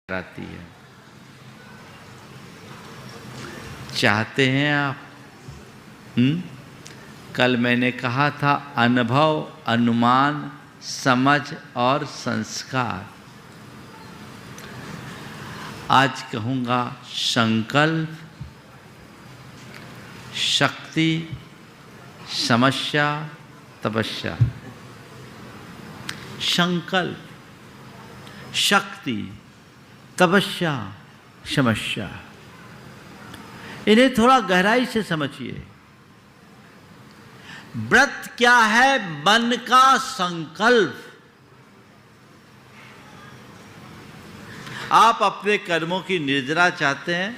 आती है। चाहते हैं आप? कल मैंने कहा था अनुभव, अनुमान, समझ और संस्कार। आज कहूँगा संकल्प, शक्ति, समस्या, तपस्या। संकल्प, शक्ति, तपस्या, समस्या, इन्हें थोड़ा गहराई से समझिए। व्रत क्या है? मन का संकल्प। आप अपने कर्मों की निर्जरा चाहते हैं,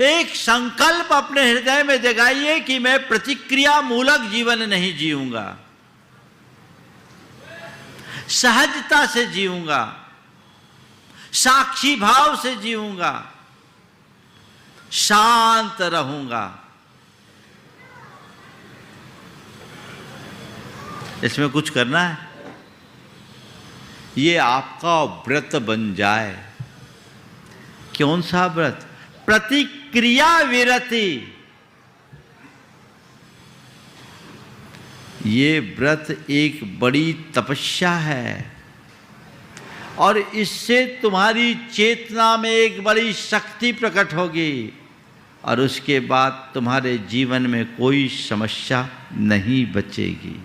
एक संकल्प अपने हृदय में जगाइए कि मैं प्रतिक्रिया मूलक जीवन नहीं जीऊंगा, सहजता से जीऊंगा, साक्षी भाव से जीऊंगा, शांत रहूंगा। इसमें कुछ करना है, ये आपका व्रत बन जाए। कौन सा व्रत? प्रतिक्रिया विरति। ये व्रत एक बड़ी तपस्या है और इससे तुम्हारी चेतना में एक बड़ी शक्ति प्रकट होगी और उसके बाद तुम्हारे जीवन में कोई समस्या नहीं बचेगी।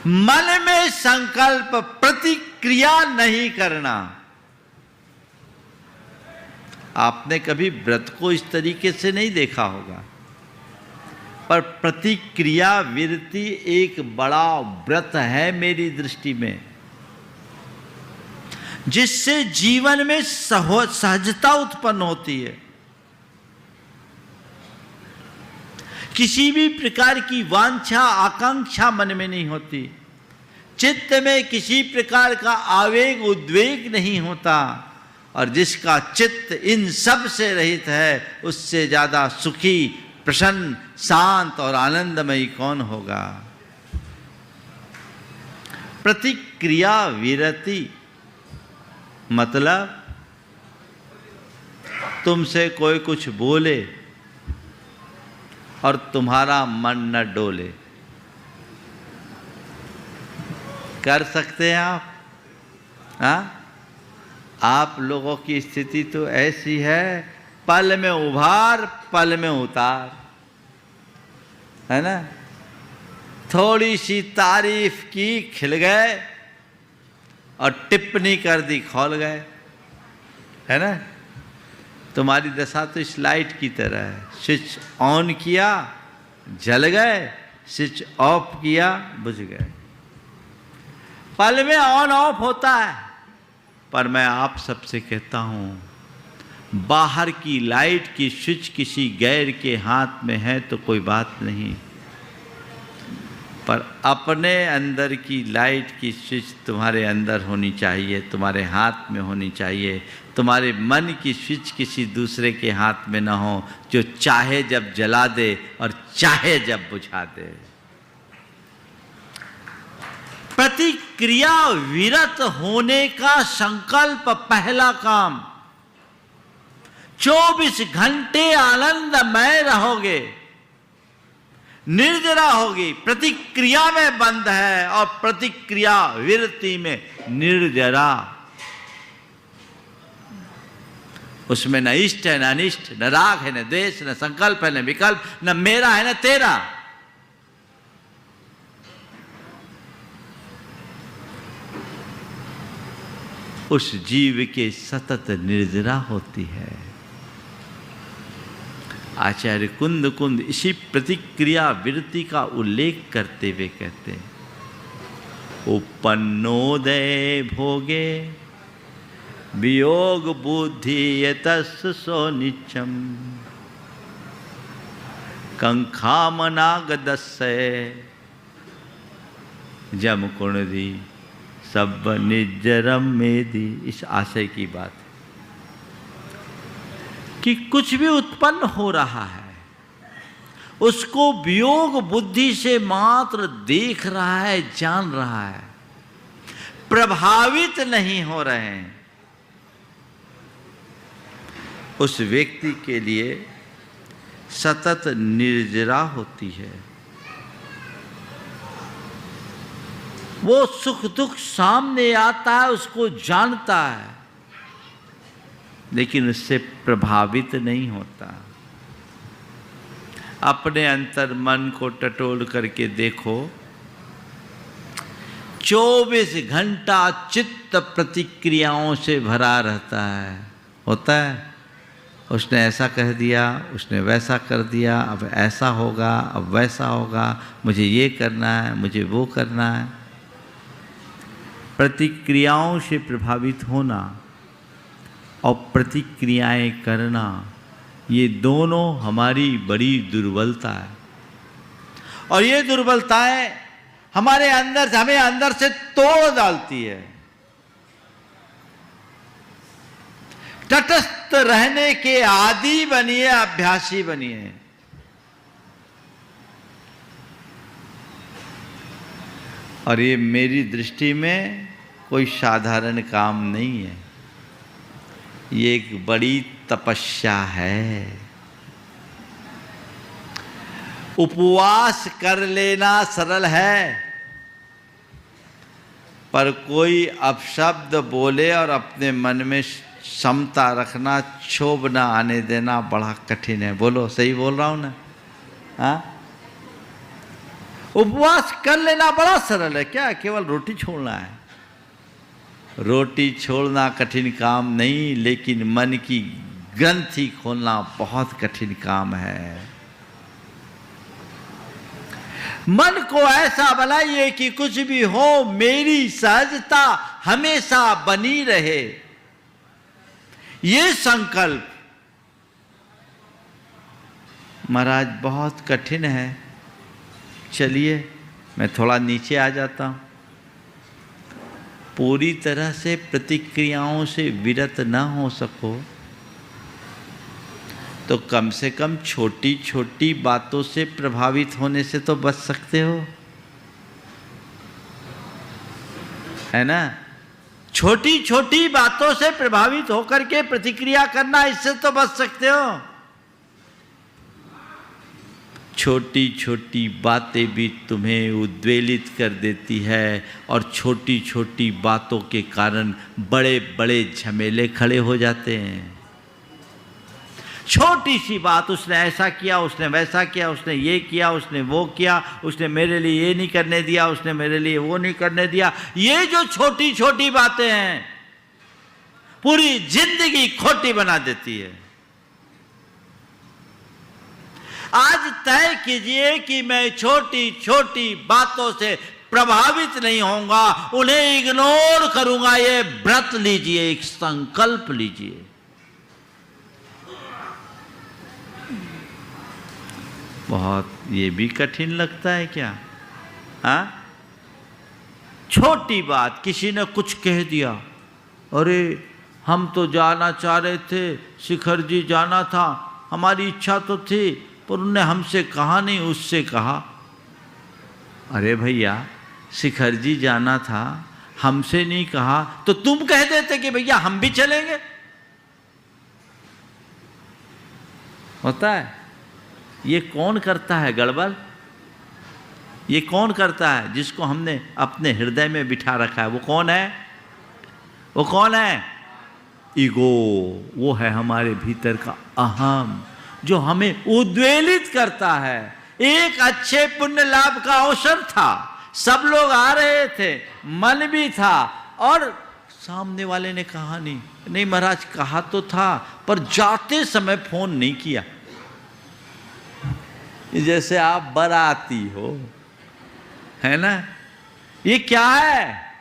मन में संकल्प, प्रतिक्रिया नहीं करना। आपने कभी व्रत को इस तरीके से नहीं देखा होगा, पर प्रतिक्रिया विरति एक बड़ा व्रत है मेरी दृष्टि में, जिससे जीवन में सहजता उत्पन्न होती है। किसी भी प्रकार की वांछा, आकांक्षा मन में नहीं होती, चित्त में किसी प्रकार का आवेग, उद्वेग नहीं होता, और जिसका चित्त इन सब से रहित है उससे ज्यादा सुखी, प्रसन्न, शांत और आनंदमयी कौन होगा? प्रतिक्रिया विरति मतलब तुमसे कोई कुछ बोले और तुम्हारा मन न डोले। कर सकते हैं आप? हाँ? आप लोगों की स्थिति तो ऐसी है, पल में उभार, पल में उतार, है ना? थोड़ी सी तारीफ की, खिल गए, और टिप्पणी कर दी, खौल गए, है ना? तुम्हारी दशा तो इस लाइट की तरह है, स्विच ऑन किया जल गए, स्विच ऑफ किया बुझ गए। पल में ऑन ऑफ होता है। पर मैं आप सबसे कहता हूं, बाहर की लाइट की स्विच किसी गैर के हाथ में है तो कोई बात नहीं, पर अपने अंदर की लाइट की स्विच तुम्हारे अंदर होनी चाहिए, तुम्हारे हाथ में होनी चाहिए। तुम्हारे मन की स्विच किसी दूसरे के हाथ में ना हो, जो चाहे जब जला दे और चाहे जब बुझा दे। प्रतिक्रिया विरत होने का संकल्प पहला काम। 24 घंटे आनंदमय रहोगे, निर्जरा होगी, प्रतिक्रिया में बंद है और प्रतिक्रिया विरति में निर्जरा। उसमें न इष्ट है, न अनिष्ट, न राग है, न द्वेष, न संकल्प है, न विकल्प, न मेरा है, न तेरा। उस जीव के सतत निर्जरा होती है। आचार्य कुंद इसी प्रतिक्रिया विरति का उल्लेख करते हुए कहते हैं, उपन्नोदय भोगे वियोग बुद्धि यतस् सो नित्यम कंखामनागदस्य जम कुणदी सब निजरम मेदी। इस आशय की बात है कि कुछ भी उत्पन्न हो रहा है, उसको वियोग बुद्धि से मात्र देख रहा है, जान रहा है, प्रभावित नहीं हो रहे हैं, उस व्यक्ति के लिए सतत निर्जरा होती है। वो सुख दुख सामने आता है, उसको जानता है, लेकिन उससे प्रभावित नहीं होता। अपने अंतर मन को टटोल करके देखो, 24 घंटा चित्त प्रतिक्रियाओं से भरा रहता है। होता है, उसने ऐसा कह दिया, उसने वैसा कर दिया, अब ऐसा होगा, अब वैसा होगा, मुझे ये करना है, मुझे वो करना है। प्रतिक्रियाओं से प्रभावित होना और प्रतिक्रियाएं करना, ये दोनों हमारी बड़ी दुर्बलता है। और ये दुर्बलताएं हमारे अंदर, हमें अंदर से तोड़ डालती है। तटस्थ रहने के आदी बनिए, अभ्यासी बनिए। और ये मेरी दृष्टि में कोई साधारण काम नहीं है, ये एक बड़ी तपस्या है। उपवास कर लेना सरल है, पर कोई अपशब्द बोले और अपने मन में समता रखना, क्षोभ ना आने देना बड़ा कठिन है। बोलो, सही बोल रहा हूं ना? हाँ, उपवास कर लेना बड़ा सरल है। क्या केवल रोटी छोड़ना है? रोटी छोड़ना कठिन काम नहीं, लेकिन मन की ग्रंथि खोलना बहुत कठिन काम है। मन को ऐसा बनाइए कि कुछ भी हो, मेरी सहजता हमेशा बनी रहे। ये संकल्प महाराज बहुत कठिन है। चलिए मैं थोड़ा नीचे आ जाता हूं। पूरी तरह से प्रतिक्रियाओं से विरत न हो सको तो कम से कम छोटी छोटी बातों से प्रभावित होने से तो बच सकते हो, है ना? छोटी छोटी बातों से प्रभावित होकर के प्रतिक्रिया करना, इससे तो बच सकते हो। छोटी छोटी बातें भी तुम्हें उद्वेलित कर देती है और छोटी छोटी बातों के कारण बड़े बड़े झमेले खड़े हो जाते हैं। छोटी सी बात, उसने ऐसा किया, उसने वैसा किया, उसने ये किया, उसने वो किया, उसने मेरे लिए ये नहीं करने दिया, उसने मेरे लिए वो नहीं करने दिया। ये जो छोटी छोटी बातें हैं पूरी जिंदगी खोटी बना देती है। आज तय कीजिए कि मैं छोटी छोटी बातों से प्रभावित नहीं होऊंगा, उन्हें इग्नोर करूंगा। ये व्रत लीजिए, एक संकल्प लीजिए। बहुत ये भी कठिन लगता है क्या? हाँ, छोटी बात, किसी ने कुछ कह दिया, अरे हम तो जाना चाह रहे थे, शिखर जी जाना था, हमारी इच्छा तो थी, पर उन्होंने हमसे कहा नहीं, उससे कहा। अरे भैया, शिखर जी जाना था, हमसे नहीं कहा तो तुम कह देते कि भैया हम भी चलेंगे। होता है। ये कौन करता है गड़बड़? ये कौन करता है? जिसको हमने अपने हृदय में बिठा रखा है। वो कौन है? वो कौन है? ईगो। वो है हमारे भीतर का अहम, जो हमें उद्वेलित करता है। एक अच्छे पुण्य लाभ का अवसर था, सब लोग आ रहे थे, मन भी था, और सामने वाले ने कहा नहीं महाराज, कहा तो था पर जाते समय फोन नहीं किया। जैसे आप बाराती हो, है ना? ये क्या है?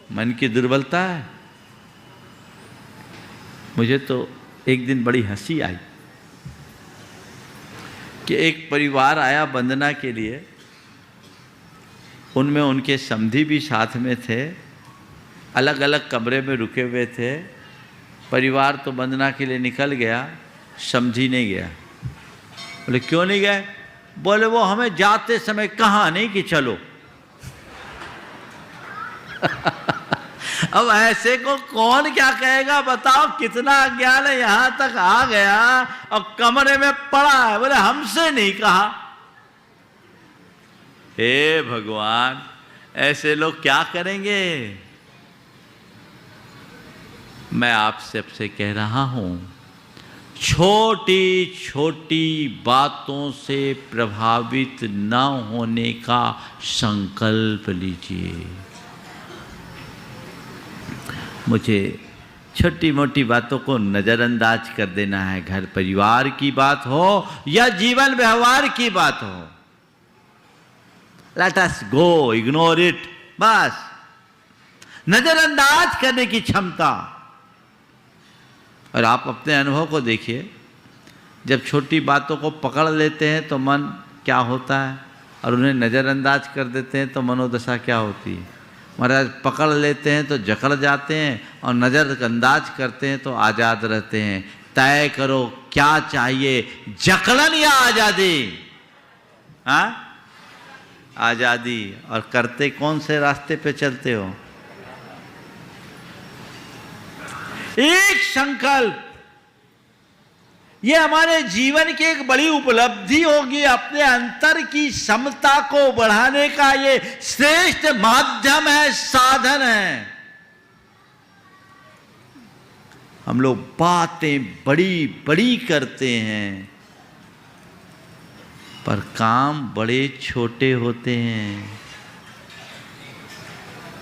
मन की दुर्बलता है। मुझे तो एक दिन बड़ी हंसी आई कि एक परिवार आया वंदना के लिए, उनमें उनके समधी भी साथ में थे, अलग अलग कमरे में रुके हुए थे। परिवार तो वंदना के लिए निकल गया, समधी नहीं गया। बोले क्यों नहीं गए? बोले वो हमें जाते समय कहा नहीं कि चलो। अब ऐसे को कौन क्या कहेगा बताओ, कितना अज्ञान है, यहां तक आ गया और कमरे में पड़ा है, बोले हमसे नहीं कहा। हे भगवान, ऐसे लोग क्या करेंगे? मैं आप सबसे कह रहा हूं, छोटी छोटी बातों से प्रभावित न होने का संकल्प लीजिए। मुझे छोटी मोटी बातों को नज़रअंदाज कर देना है, घर परिवार की बात हो या जीवन व्यवहार की बात हो। Let us go, ignore it, बस नज़रअंदाज करने की क्षमता। और आप अपने अनुभव को देखिए, जब छोटी बातों को पकड़ लेते हैं तो मन क्या होता है, और उन्हें नज़रअंदाज कर देते हैं तो मनोदशा क्या होती है। महाराज, पकड़ लेते हैं तो जकड़ जाते हैं और नज़रअंदाज करते हैं तो आज़ाद रहते हैं। तय करो क्या चाहिए, जकड़न या आज़ादी? हाँ, आज़ादी। और करते कौन से रास्ते पे चलते हो? एक संकल्प, ये हमारे जीवन की एक बड़ी उपलब्धि होगी। अपने अंतर की समता को बढ़ाने का ये श्रेष्ठ माध्यम है, साधन है। हम लोग बातें बड़ी बड़ी करते हैं पर काम बड़े छोटे होते हैं।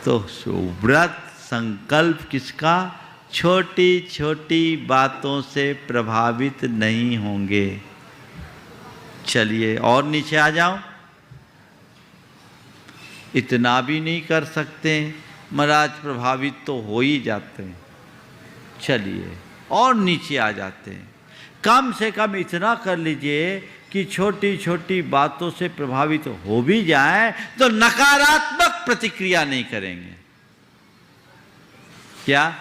तो व्रत संकल्प किसका? छोटी छोटी बातों से प्रभावित नहीं होंगे। चलिए और नीचे आ जाओ। इतना भी नहीं कर सकते महाराज, प्रभावित तो हो ही जाते हैं। चलिए और नीचे आ जाते हैं। कम से कम इतना कर लीजिए कि छोटी छोटी बातों से प्रभावित हो भी जाए तो नकारात्मक प्रतिक्रिया नहीं करेंगे। क्या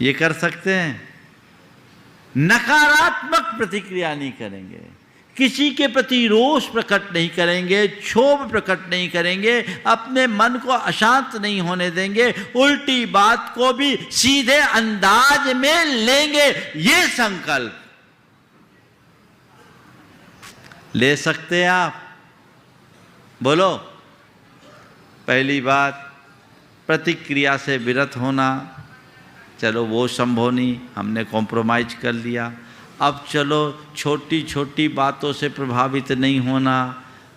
ये कर सकते हैं? नकारात्मक प्रतिक्रिया नहीं करेंगे, किसी के प्रति रोष प्रकट नहीं करेंगे, क्षोभ प्रकट नहीं करेंगे, अपने मन को अशांत नहीं होने देंगे, उल्टी बात को भी सीधे अंदाज में लेंगे। ये संकल्प ले सकते हैं आप? बोलो। पहली बात, प्रतिक्रिया से विरत होना। चलो वो संभव नहीं, हमने कॉम्प्रोमाइज कर लिया। अब चलो छोटी छोटी बातों से प्रभावित नहीं होना,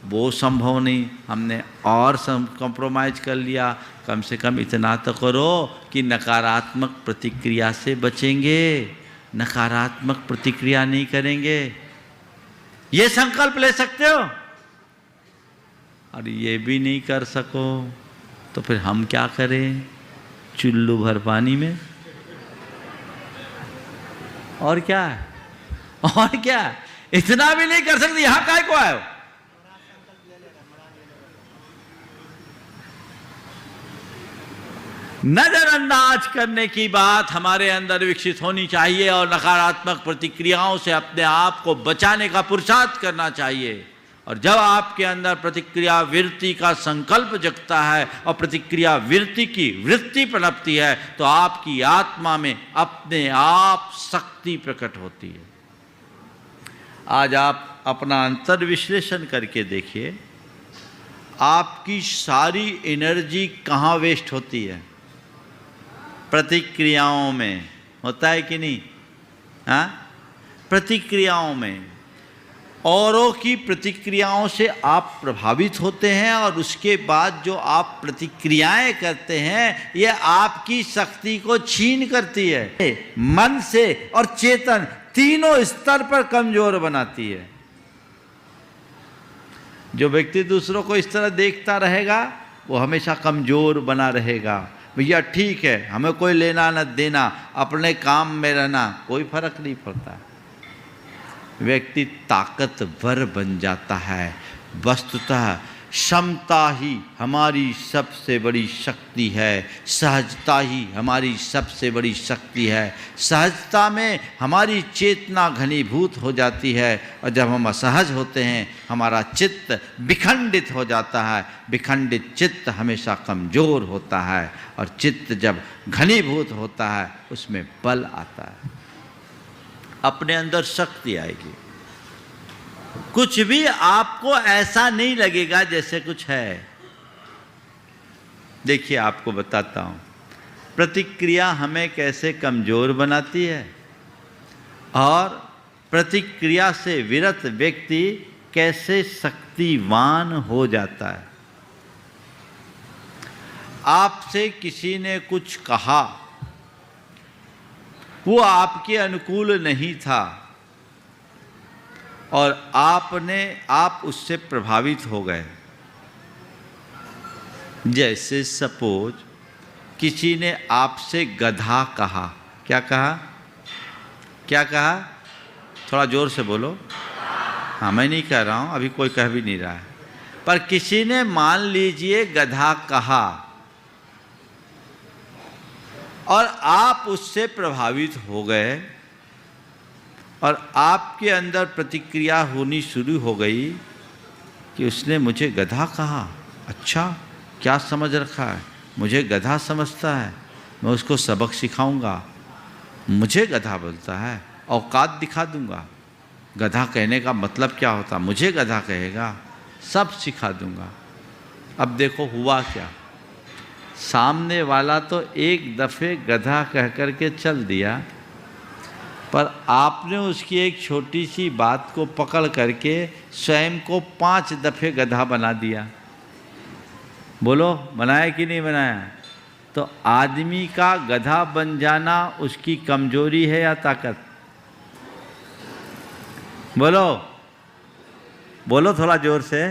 वो संभव नहीं, हमने और कॉम्प्रोमाइज कर लिया। कम से कम इतना तो करो कि नकारात्मक प्रतिक्रिया से बचेंगे, नकारात्मक प्रतिक्रिया नहीं करेंगे। ये संकल्प ले सकते हो। और ये भी नहीं कर सको तो फिर हम क्या करें? चुल्लू भर पानी में। और क्या है? और क्या? इतना भी नहीं कर सकते, यहां काय को आए हो? नजरअंदाज करने की बात हमारे अंदर विकसित होनी चाहिए और नकारात्मक प्रतिक्रियाओं से अपने आप को बचाने का पुरुषार्थ करना चाहिए। और जब आपके अंदर प्रतिक्रिया वृत्ति का संकल्प जगता है और प्रतिक्रिया वृत्ति की वृत्ति पनपती है तो आपकी आत्मा में अपने आप शक्ति प्रकट होती है। आज आप अपना अंतर विश्लेषण करके देखिए, आपकी सारी एनर्जी कहाँ वेस्ट होती है? प्रतिक्रियाओं में। होता है कि नहीं? हाँ, प्रतिक्रियाओं में। औरों की प्रतिक्रियाओं से आप प्रभावित होते हैं और उसके बाद जो आप प्रतिक्रियाएं करते हैं ये आपकी शक्ति को छीन करती है, मन से और चेतन तीनों स्तर पर कमजोर बनाती है। जो व्यक्ति दूसरों को इस तरह देखता रहेगा वो हमेशा कमजोर बना रहेगा। भैया ठीक है, हमें कोई लेना न देना, अपने काम में रहना, कोई फर्क नहीं पड़ता। व्यक्ति ताकतवर बन जाता है। वस्तुतः क्षमता ही हमारी सबसे बड़ी शक्ति है, सहजता ही हमारी सबसे बड़ी शक्ति है। सहजता में हमारी चेतना घनीभूत हो जाती है, और जब हम असहज होते हैं हमारा चित्त विखंडित हो जाता है। विखंडित चित्त हमेशा कमज़ोर होता है, और चित्त जब घनीभूत होता है उसमें बल आता है, अपने अंदर शक्ति आएगी। कुछ भी आपको ऐसा नहीं लगेगा जैसे कुछ है। देखिए आपको बताता हूं, प्रतिक्रिया हमें कैसे कमजोर बनाती है, और प्रतिक्रिया से विरत व्यक्ति कैसे शक्तिवान हो जाता है। आपसे किसी ने कुछ कहा, वो आपके अनुकूल नहीं था, और आप उससे प्रभावित हो गए। जैसे सपोज किसी ने आपसे गधा कहा। क्या कहा? क्या कहा? थोड़ा जोर से बोलो। हाँ, मैं नहीं कह रहा हूँ, अभी कोई कह भी नहीं रहा है, पर किसी ने मान लीजिए गधा कहा, और आप उससे प्रभावित हो गए, और आपके अंदर प्रतिक्रिया होनी शुरू हो गई कि उसने मुझे गधा कहा। अच्छा, क्या समझ रखा है, मुझे गधा समझता है, मैं उसको सबक सिखाऊंगा। मुझे गधा बोलता है, औकात दिखा दूंगा। गधा कहने का मतलब क्या होता, मुझे गधा कहेगा, सब सिखा दूंगा। अब देखो हुआ क्या, सामने वाला तो एक दफ़े गधा कह कर के चल दिया, पर आपने उसकी एक छोटी सी बात को पकड़ करके स्वयं को 5 दफ़े गधा बना दिया। बोलो, बनाया कि नहीं बनाया? तो आदमी का गधा बन जाना उसकी कमजोरी है या ताकत? बोलो, बोलो थोड़ा जोर से।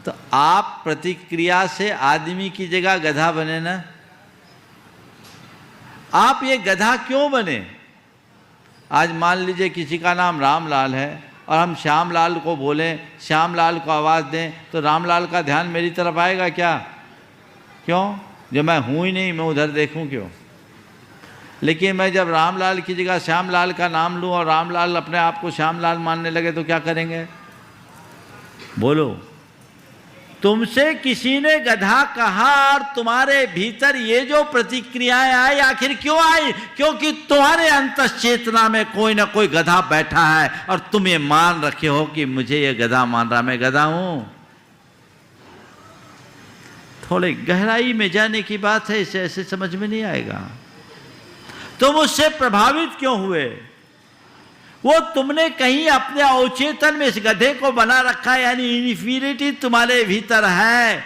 तो आप प्रतिक्रिया से आदमी की जगह गधा बने ना। आप ये गधा क्यों बने? आज मान लीजिए किसी का नाम रामलाल है, और हम श्यामलाल को बोलें, श्यामलाल को आवाज़ दें, तो रामलाल का ध्यान मेरी तरफ आएगा क्या? क्यों? जब मैं हूँ ही नहीं, मैं उधर देखूँ क्यों? लेकिन मैं जब रामलाल की जगह श्यामलाल का नाम लूँ, और रामलाल अपने आप को श्यामलाल मानने लगे, तो क्या करेंगे? बोलो। तुमसे किसी ने गधा कहा, और तुम्हारे भीतर ये जो प्रतिक्रियाएं आई, आखिर क्यों आई? क्योंकि तुम्हारे अंतश्चेतना में कोई ना कोई गधा बैठा है, और तुम ये मान रखे हो कि मुझे ये गधा मान रहा, मैं गधा हूं। थोड़े गहराई में जाने की बात है, इसे ऐसे समझ में नहीं आएगा। तुम उससे प्रभावित क्यों हुए? वो तुमने कहीं अपने अवचेतन में इस गधे को बना रखा है, यानी इन्फीरिटी तुम्हारे भीतर है,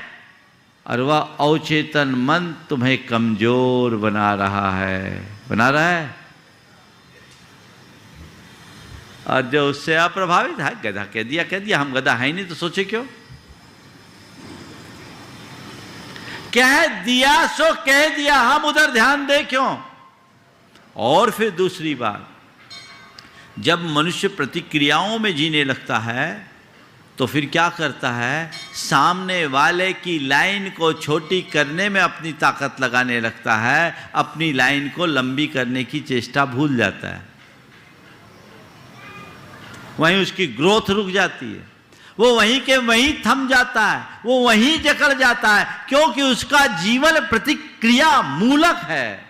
और वह अवचेतन मन तुम्हें कमजोर बना रहा है, बना रहा है। और जो उससे अप्रभावित है, गधा कह दिया, हम गधा है ही नहीं, तो सोचे क्यों? कह दिया सो कह दिया, हम उधर ध्यान दे क्यों? और फिर दूसरी बात, जब मनुष्य प्रतिक्रियाओं में जीने लगता है, तो फिर क्या करता है? सामने वाले की लाइन को छोटी करने में अपनी ताकत लगाने लगता है, अपनी लाइन को लंबी करने की चेष्टा भूल जाता है। वहीं उसकी ग्रोथ रुक जाती है, वो वहीं के वहीं थम जाता है, वो वहीं जकड़ जाता है, क्योंकि उसका जीवन प्रतिक्रिया मूलक है।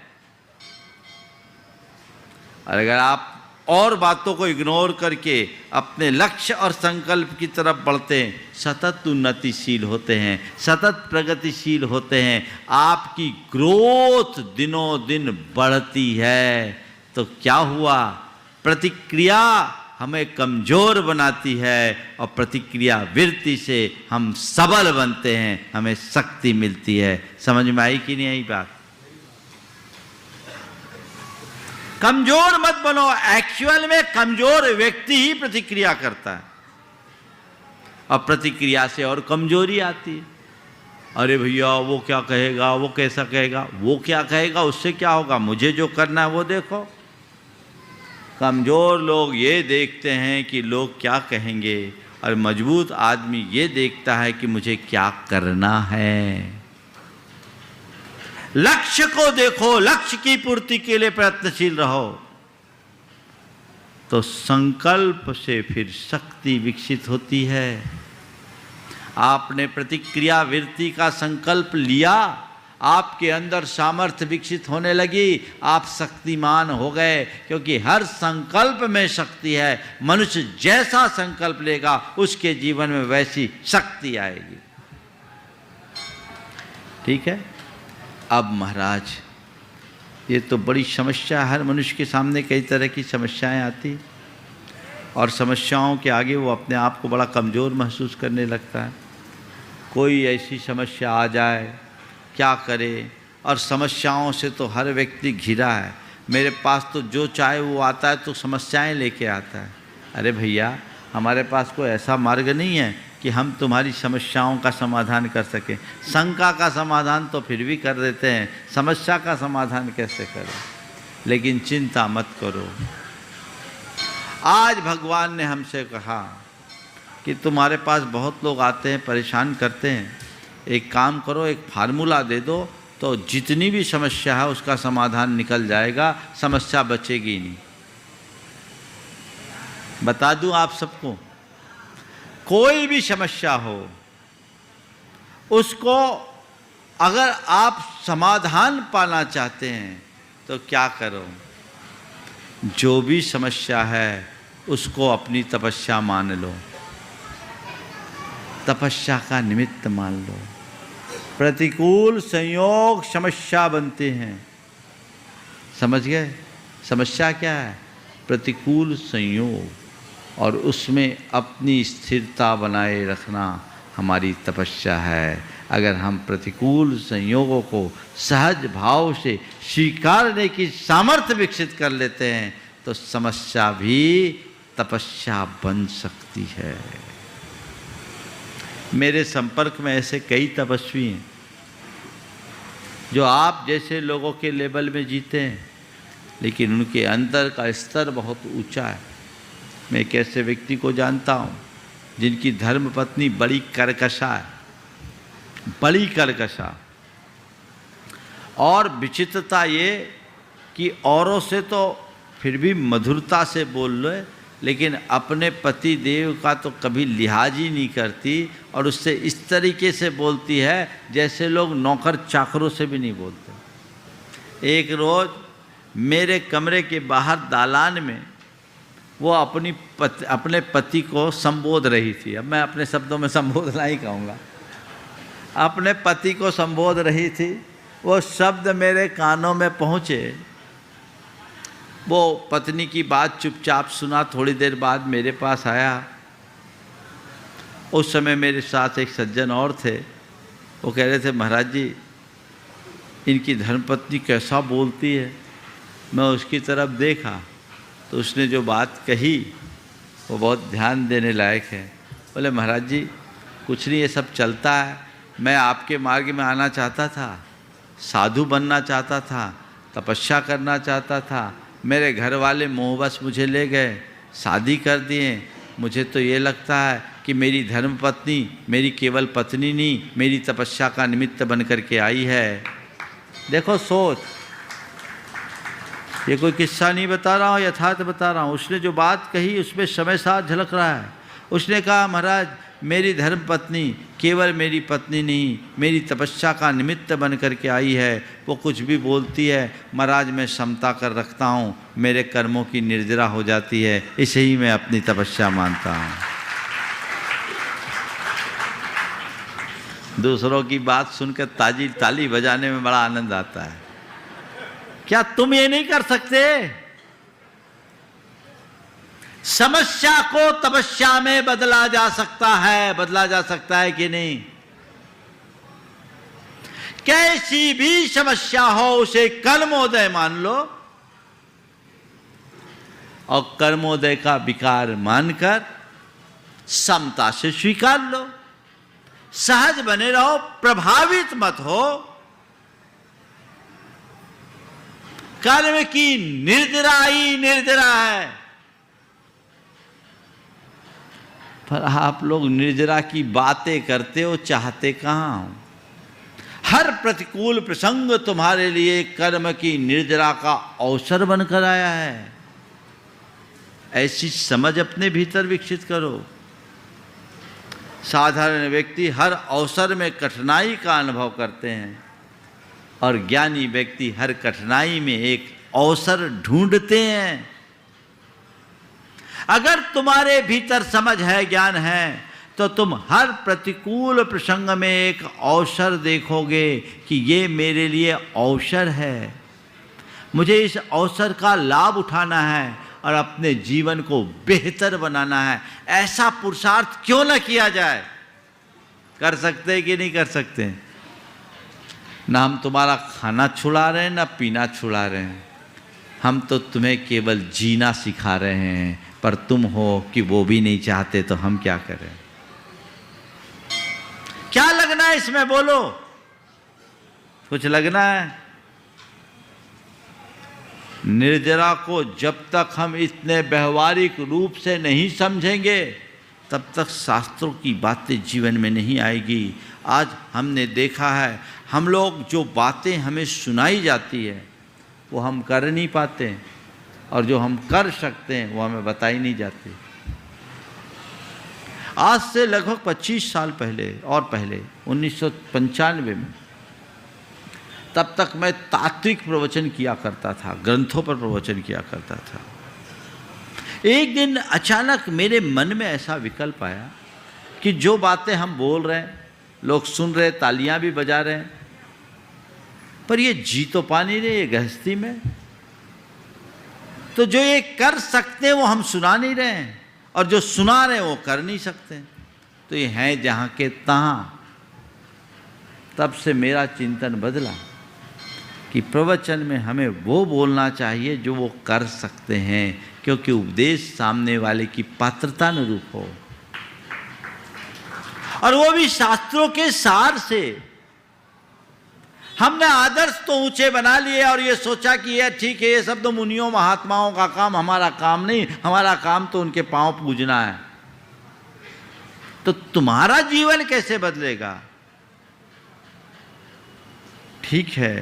और अगर आप और बातों को इग्नोर करके अपने लक्ष्य और संकल्प की तरफ बढ़ते हैं, सतत उन्नतिशील होते हैं, सतत प्रगतिशील होते हैं, आपकी ग्रोथ दिनों दिन बढ़ती है। तो क्या हुआ? प्रतिक्रिया हमें कमजोर बनाती है, और प्रतिक्रिया वृत्ति से हम सबल बनते हैं, हमें शक्ति मिलती है। समझ में आई कि नहीं आई बात? कमजोर मत बनो। एक्चुअल में कमजोर व्यक्ति ही प्रतिक्रिया करता है, और प्रतिक्रिया से और कमजोरी आती है। अरे भैया वो क्या कहेगा, वो कैसा कहेगा, वो क्या कहेगा, उससे क्या होगा, मुझे जो करना है वो देखो। कमजोर लोग ये देखते हैं कि लोग क्या कहेंगे, और मजबूत आदमी ये देखता है कि मुझे क्या करना है। लक्ष्य को देखो, लक्ष्य की पूर्ति के लिए प्रयत्नशील रहो, तो संकल्प से फिर शक्ति विकसित होती है। आपने प्रतिक्रिया वृत्ति का संकल्प लिया, आपके अंदर सामर्थ्य विकसित होने लगी, आप शक्तिमान हो गए, क्योंकि हर संकल्प में शक्ति है। मनुष्य जैसा संकल्प लेगा उसके जीवन में वैसी शक्ति आएगी। ठीक है। अब महाराज, ये तो बड़ी समस्या, हर मनुष्य के सामने कई तरह की समस्याएं आती, और समस्याओं के आगे वो अपने आप को बड़ा कमज़ोर महसूस करने लगता है। कोई ऐसी समस्या आ जाए, क्या करे, और समस्याओं से तो हर व्यक्ति घिरा है। मेरे पास तो जो चाहे वो आता है, तो समस्याएं लेके आता है। अरे भैया, हमारे पास कोई ऐसा मार्ग नहीं है कि हम तुम्हारी समस्याओं का समाधान कर सकें। शंका का समाधान तो फिर भी कर देते हैं, समस्या का समाधान कैसे करें? लेकिन चिंता मत करो। आज भगवान ने हमसे कहा कि तुम्हारे पास बहुत लोग आते हैं, परेशान करते हैं, एक काम करो, एक फार्मूला दे दो, तो जितनी भी समस्या है उसका समाधान निकल जाएगा, समस्या बचेगी नहीं। बता दूं आप सबको, कोई भी समस्या हो, उसको अगर आप समाधान पाना चाहते हैं तो क्या करो? जो भी समस्या है उसको अपनी तपस्या मान लो, तपस्या का निमित्त मान लो। प्रतिकूल संयोग समस्या बनते हैं। समझ गए? समस्या क्या है? प्रतिकूल संयोग, और उसमें अपनी स्थिरता बनाए रखना हमारी तपस्या है। अगर हम प्रतिकूल संयोगों को सहज भाव से स्वीकारने की सामर्थ्य विकसित कर लेते हैं, तो समस्या भी तपस्या बन सकती है। मेरे संपर्क में ऐसे कई तपस्वी हैं जो आप जैसे लोगों के लेवल में जीते हैं, लेकिन उनके अंदर का स्तर बहुत ऊंचा है। मैं एक ऐसे व्यक्ति को जानता हूँ जिनकी धर्मपत्नी बड़ी कर्कशा है, बड़ी कर्कशा, और विचित्रता ये कि औरों से तो फिर भी मधुरता से बोल लो, लेकिन अपने पति देव का तो कभी लिहाज ही नहीं करती, और उससे इस तरीके से बोलती है जैसे लोग नौकर चाकरों से भी नहीं बोलते। एक रोज़ मेरे कमरे के बाहर दालान में वो अपने पति को संबोध रही थी। अब मैं अपने शब्दों में संबोधना ही कहूँगा, अपने पति को संबोध रही थी। वो शब्द मेरे कानों में पहुँचे, वो पत्नी की बात चुपचाप सुना, थोड़ी देर बाद मेरे पास आया। उस समय मेरे साथ एक सज्जन और थे, वो कह रहे थे, महाराज जी इनकी धर्मपत्नी कैसा बोलती है। मैं उसकी तरफ देखा तो उसने जो बात कही वो बहुत ध्यान देने लायक है। बोले, महाराज जी कुछ नहीं, ये सब चलता है। मैं आपके मार्ग में आना चाहता था, साधु बनना चाहता था, तपस्या करना चाहता था। मेरे घर वाले मोहबस मुझे ले गए, शादी कर दिए। मुझे तो ये लगता है कि मेरी धर्मपत्नी मेरी केवल पत्नी नहीं, मेरी तपस्या का निमित्त बन करके आई है। देखो सोच, ये कोई किस्सा नहीं बता रहा हूँ, यथार्थ बता रहा हूँ। उसने जो बात कही उसमें समय साथ झलक रहा है। उसने कहा, महाराज मेरी धर्मपत्नी केवल मेरी पत्नी नहीं, मेरी तपस्या का निमित्त बन करके आई है। वो कुछ भी बोलती है, महाराज मैं समता कर रखता हूँ, मेरे कर्मों की निर्जरा हो जाती है, इसे ही मैं अपनी तपस्या मानता हूँ। दूसरों की बात सुनकर ताली बजाने में बड़ा आनंद आता है। क्या तुम ये नहीं कर सकते? समस्या को तपस्या में बदला जा सकता है, बदला जा सकता है कि नहीं? कैसी भी समस्या हो उसे कर्मोदय मान लो, और कर्मोदय का विकार मानकर समता से स्वीकार लो। सहज बने रहो, प्रभावित मत हो। कर्म की निर्जरा ही निर्जरा है। पर आप लोग निर्जरा की बातें करते हो, चाहते कहाँ हो? हर प्रतिकूल प्रसंग तुम्हारे लिए कर्म की निर्जरा का अवसर बनकर आया है। ऐसी समझ अपने भीतर विकसित करो। साधारण व्यक्ति हर अवसर में कठिनाई का अनुभव करते हैं और ज्ञानी व्यक्ति हर कठिनाई में एक अवसर ढूंढते हैं। अगर तुम्हारे भीतर समझ है, ज्ञान है, तो तुम हर प्रतिकूल प्रसंग में एक अवसर देखोगे कि ये मेरे लिए अवसर है, मुझे इस अवसर का लाभ उठाना है और अपने जीवन को बेहतर बनाना है। ऐसा पुरुषार्थ क्यों न किया जाए? कर सकते हैं कि नहीं कर सकते? ना हम तुम्हारा खाना छुड़ा रहे हैं, ना पीना छुड़ा रहे हैं। हम तो तुम्हें केवल जीना सिखा रहे हैं, पर तुम हो कि वो भी नहीं चाहते, तो हम क्या करें? क्या लगना है इसमें? बोलो, कुछ लगना है? निर्जरा को जब तक हम इतने व्यवहारिक रूप से नहीं समझेंगे, तब तक शास्त्रों की बातें जीवन में नहीं आएगी। आज हमने देखा है, हम लोग जो बातें हमें सुनाई जाती है वो हम कर नहीं पाते, और जो हम कर सकते हैं वो हमें बताई नहीं जाती। आज से लगभग 25 साल पहले और पहले 1995 में, तब तक मैं तात्विक प्रवचन किया करता था, ग्रंथों पर प्रवचन किया करता था। एक दिन अचानक मेरे मन में ऐसा विकल्प आया कि जो बातें हम बोल रहे हैं, लोग सुन रहे, तालियां भी बजा रहे हैं, पर ये जी तो पा नहीं रहे, ये गृहस्थी में। तो जो ये कर सकते हैं वो हम सुना नहीं रहे हैं, और जो सुना रहे हैं वो कर नहीं सकते। तो ये हैं जहाँ के तहाँ। तब से मेरा चिंतन बदला कि प्रवचन में हमें वो बोलना चाहिए जो वो कर सकते हैं, क्योंकि उपदेश सामने वाले की पात्रता अनुरूप हो, और वो भी शास्त्रों के सार से। हमने आदर्श तो ऊंचे बना लिए और ये सोचा कि ये ठीक है, ये सब तो मुनियों महात्माओं का काम, हमारा काम नहीं। हमारा काम तो उनके पांव पूजना है। तो तुम्हारा जीवन कैसे बदलेगा? ठीक है,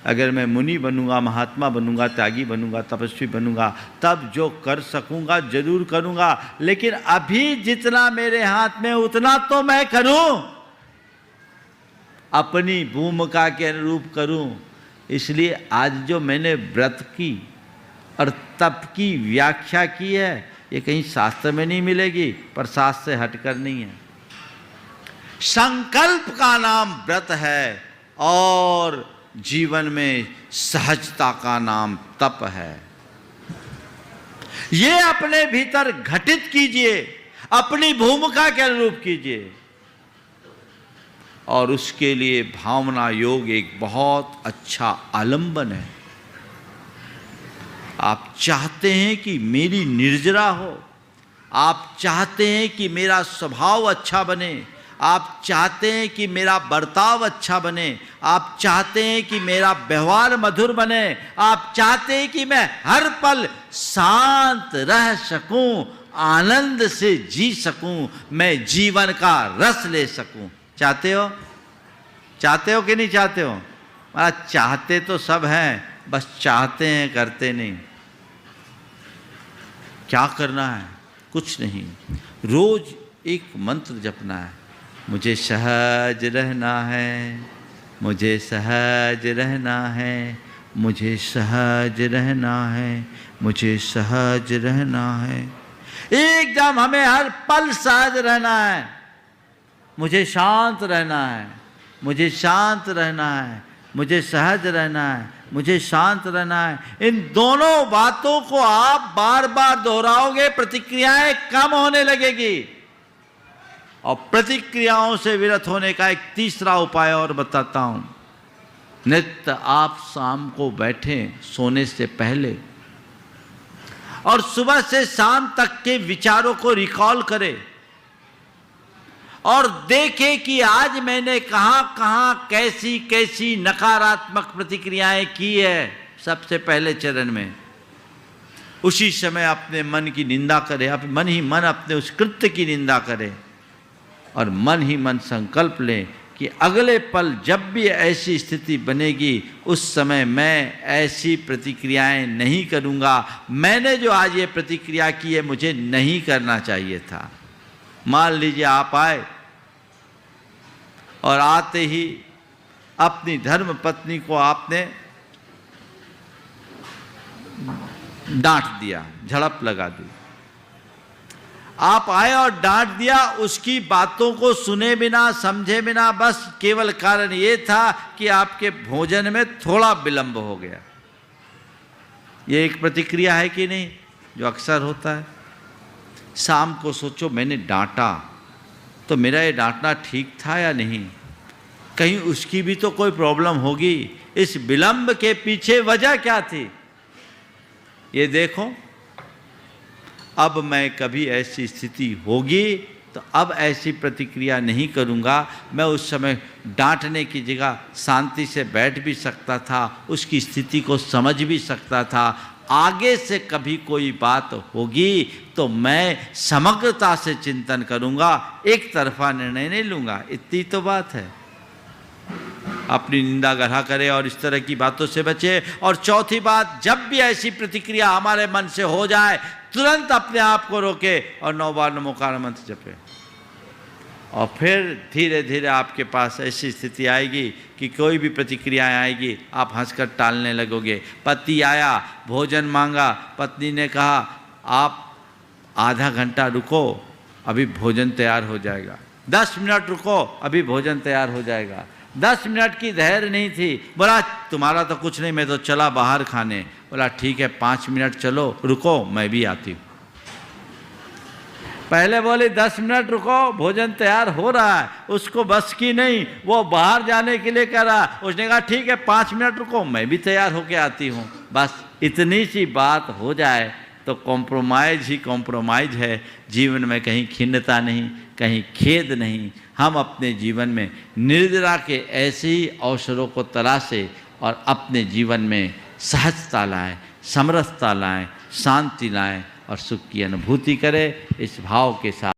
अगर मैं मुनि बनूंगा, महात्मा बनूंगा, त्यागी बनूंगा, तपस्वी बनूंगा, तब जो कर सकूंगा जरूर करूंगा, लेकिन अभी जितना मेरे हाथ में उतना तो मैं करूं, अपनी भूमिका के अनुरूप करूं। इसलिए आज जो मैंने व्रत की और तप की व्याख्या की है, ये कहीं शास्त्र में नहीं मिलेगी, पर शास्त्र से हटकर नहीं है। संकल्प का नाम व्रत है और जीवन में सहजता का नाम तप है। ये अपने भीतर घटित कीजिए, अपनी भूमिका के अनुरूप कीजिए, और उसके लिए भावना योग एक बहुत अच्छा आलंबन है। आप चाहते हैं कि मेरी निर्जरा हो, आप चाहते हैं कि मेरा स्वभाव अच्छा बने, आप चाहते हैं कि मेरा बर्ताव अच्छा बने, आप चाहते हैं कि मेरा व्यवहार मधुर बने, आप चाहते हैं कि मैं हर पल शांत रह सकूं, आनंद से जी सकूं, मैं जीवन का रस ले सकूं। चाहते हो? चाहते हो कि नहीं चाहते हो? महाराज, चाहते तो सब हैं, बस चाहते हैं, करते नहीं। क्या करना है? कुछ नहीं, रोज एक मंत्र जपना है। मुझे सहज रहना है, मुझे सहज रहना है, मुझे सहज रहना है, मुझे सहज रहना है। एकदम हमें हर पल सहज रहना है। मुझे शांत रहना है, मुझे शांत रहना है, मुझे सहज रहना है, मुझे शांत रहना है। इन दोनों बातों को आप बार बार दोहराओगे, प्रतिक्रियाएं कम होने लगेगी। और प्रतिक्रियाओं से विरत होने का एक तीसरा उपाय और बताता हूं। नित्य आप शाम को बैठें सोने से पहले और सुबह से शाम तक के विचारों को रिकॉल करें और देखें कि आज मैंने कहां कहां कैसी कैसी नकारात्मक प्रतिक्रियाएं की है। सबसे पहले चरण में उसी समय अपने मन की निंदा करे, मन ही मन अपने उस कृत्य की निंदा करे और मन ही मन संकल्प ले कि अगले पल जब भी ऐसी स्थिति बनेगी उस समय मैं ऐसी प्रतिक्रियाएं नहीं करूंगा। मैंने जो आज ये प्रतिक्रिया की है मुझे नहीं करना चाहिए था। मान लीजिए आप आए और आते ही अपनी धर्म पत्नी को आपने डांट दिया, झड़प लगा दी। आप आए और डांट दिया, उसकी बातों को सुने बिना समझे बिना, बस केवल कारण ये था कि आपके भोजन में थोड़ा विलंब हो गया। ये एक प्रतिक्रिया है कि नहीं, जो अक्सर होता है। शाम को सोचो मैंने डांटा तो मेरा ये डांटना ठीक था या नहीं, कहीं उसकी भी तो कोई प्रॉब्लम होगी। इस विलंब के पीछे वजह क्या थी ये देखो। अब मैं कभी ऐसी स्थिति होगी तो अब ऐसी प्रतिक्रिया नहीं करूंगा। मैं उस समय डांटने की जगह शांति से बैठ भी सकता था, उसकी स्थिति को समझ भी सकता था। आगे से कभी कोई बात होगी तो मैं समग्रता से चिंतन करूंगा, एक तरफा निर्णय नहीं लूंगा। इतनी तो बात है। अपनी निंदा गढ़ा करे और इस तरह की बातों से बचे। और चौथी बात, जब भी ऐसी प्रतिक्रिया हमारे मन से हो जाए तुरंत अपने आप को रोके और 9 बार नमोकार मंत्र जपे। और फिर धीरे धीरे आपके पास ऐसी स्थिति आएगी कि कोई भी प्रतिक्रियाएं आएगी आप हंसकर टालने लगोगे। पति आया, भोजन मांगा, पत्नी ने कहा आप आधा घंटा रुको अभी भोजन तैयार हो जाएगा, 10 मिनट रुको अभी भोजन तैयार हो जाएगा। 10 मिनट की धैर्य नहीं थी, बोला तुम्हारा तो कुछ नहीं, मैं तो चला बाहर खाने। बोला ठीक है 5 मिनट चलो, रुको मैं भी आती हूँ। पहले बोले 10 मिनट रुको भोजन तैयार हो रहा है, उसको बस की नहीं, वो बाहर जाने के लिए कह रहा। उसने कहा ठीक है 5 मिनट रुको मैं भी तैयार होके आती हूँ। बस इतनी सी बात हो जाए तो कॉम्प्रोमाइज़ ही कॉम्प्रोमाइज़ है। जीवन में कहीं खिन्नता नहीं, कहीं खेद नहीं। हम अपने जीवन में निर्जरा के ऐसे ही अवसरों को तलाशें और अपने जीवन में सहजता लाएं, समरसता लाएं, शांति लाएं और सुख की अनुभूति करें। इस भाव के साथ